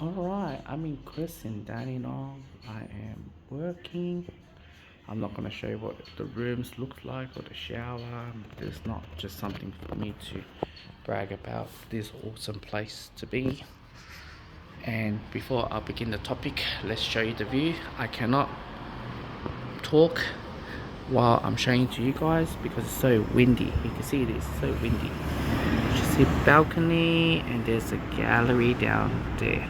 Alright, I'm in Chris and Danny now. I am working. I'm not gonna show you what the rooms look like or the shower. It's not just something for me to brag about. This awesome place to be. And before I begin the topic, let's show you the view. I cannot talk while I'm showing it to you guys because it's so windy. You can see it is so windy. You should see the balcony and there's a gallery down there.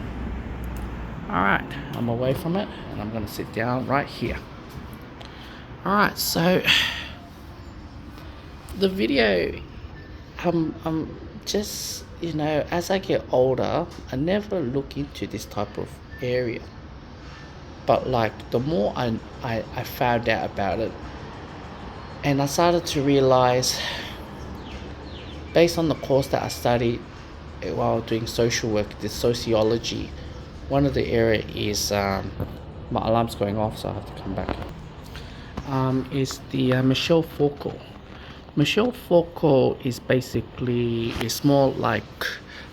Alright, I'm away from it and I'm gonna sit down right here. Alright, so the video, I'm just, as I get older, I never look into this type of area. But like, the more I found out about it, and I started to realize, based on the course that I studied while doing social work, the sociology, one of the area is, my alarm's going off, so I have to come back. Is the Michel Foucault. Michel Foucault is basically, it's more like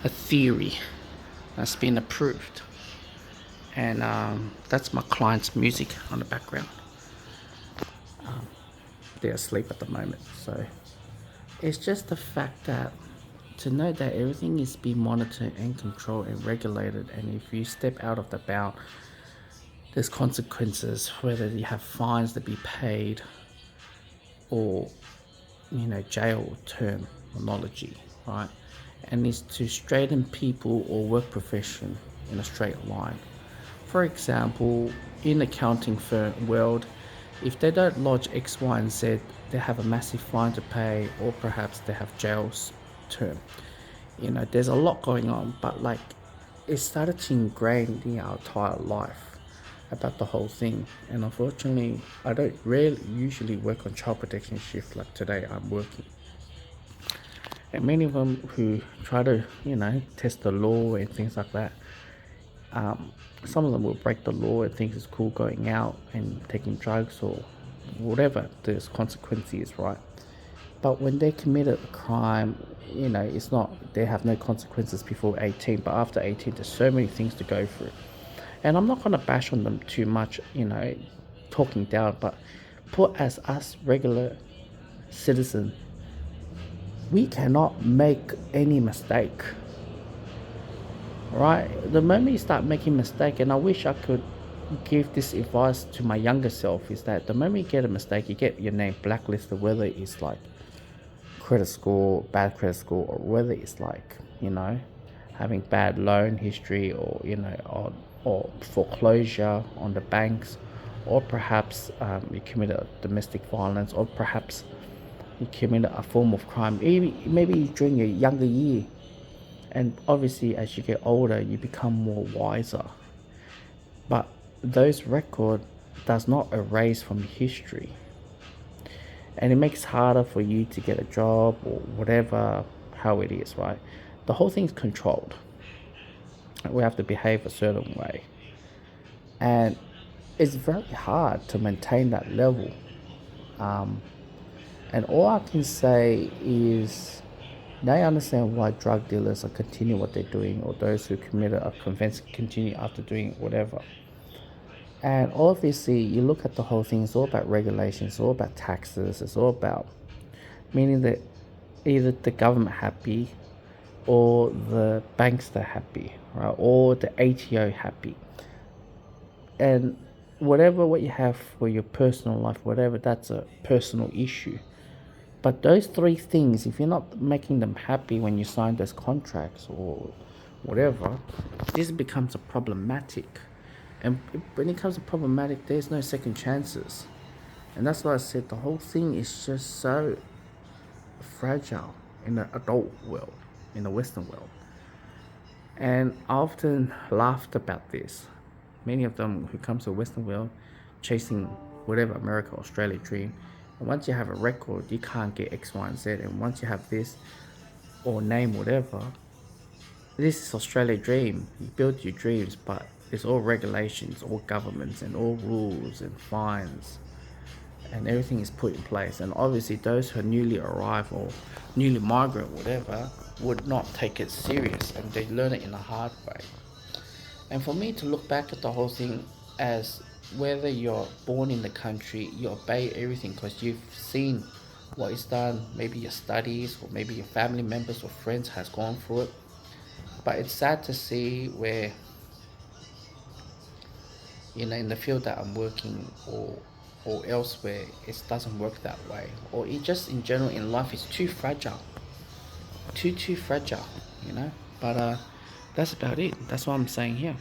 a theory that's been approved, and that's my client's music on the background. They're asleep at the moment, so it's just the fact that to know that everything is being monitored and controlled and regulated, and if you step out of the bound, there's consequences, whether you have fines to be paid or jail terminology, right? And it's to straighten people or work profession in a straight line. For example, in accounting firm world, if they don't lodge X, Y, and Z, they have a massive fine to pay, or perhaps they have jail term. There's a lot going on, but like it started to ingrain in our entire life about the whole thing. And unfortunately, I don't really usually work on child protection shift like today. I'm working, and many of them who try to test the law and things like that. Some of them will break the law and think it's cool going out and taking drugs or whatever. There's consequences, right? But when they committed a crime, it's not, they have no consequences before 18, but after 18 there's so many things to go through. And I'm not going to bash on them too much, talking down, but put as us regular citizens, we cannot make any mistake, right? The moment you start making mistake, and I wish I could give this advice to my younger self, is that the moment you get a mistake, you get your name blacklisted, whether it's like credit score, bad credit score, or whether it's like having bad loan history, or or foreclosure on the banks, or perhaps you committed domestic violence, or perhaps you committed a form of crime, maybe during your younger year. And obviously, as you get older, you become more wiser. But those record does not erase from history, and it makes it harder for you to get a job or whatever, how it is, right? The whole thing's controlled. We have to behave a certain way, and it's very hard to maintain that level. And all I can say is, now I understand why drug dealers are continue what they're doing, or those who committed a offense continue after doing whatever. And obviously, you look at the whole thing, it's all about regulations, it's all about taxes, it's all about meaning that either the government happy, or the banks are happy, right? Or the ATO happy. And whatever what you have for your personal life, whatever, that's a personal issue. But those three things, if you're not making them happy when you sign those contracts or whatever, this becomes a problematic. And when it comes to problematic, there's no second chances. And that's why I said the whole thing is just so fragile in the adult world, in the Western world. And I often laughed about this. Many of them who come to the Western world chasing whatever America, Australia dream. And once you have a record, you can't get X, Y, and Z. And once you have this, or name whatever, this is Australia dream. You build your dreams, but it's all regulations, all governments, and all rules and fines, and everything is put in place. And obviously, those who are newly arrived or newly migrant, whatever, would not take it serious, and they learn it in a hard way. And for me to look back at the whole thing as whether you're born in the country, you obey everything because you've seen what is done, maybe your studies or maybe your family members or friends has gone through it. But it's sad to see where, in the field that I'm working or elsewhere, it doesn't work that way. Or it just in general in life is too fragile. Too fragile, you know? But that's about it. That's what I'm saying here.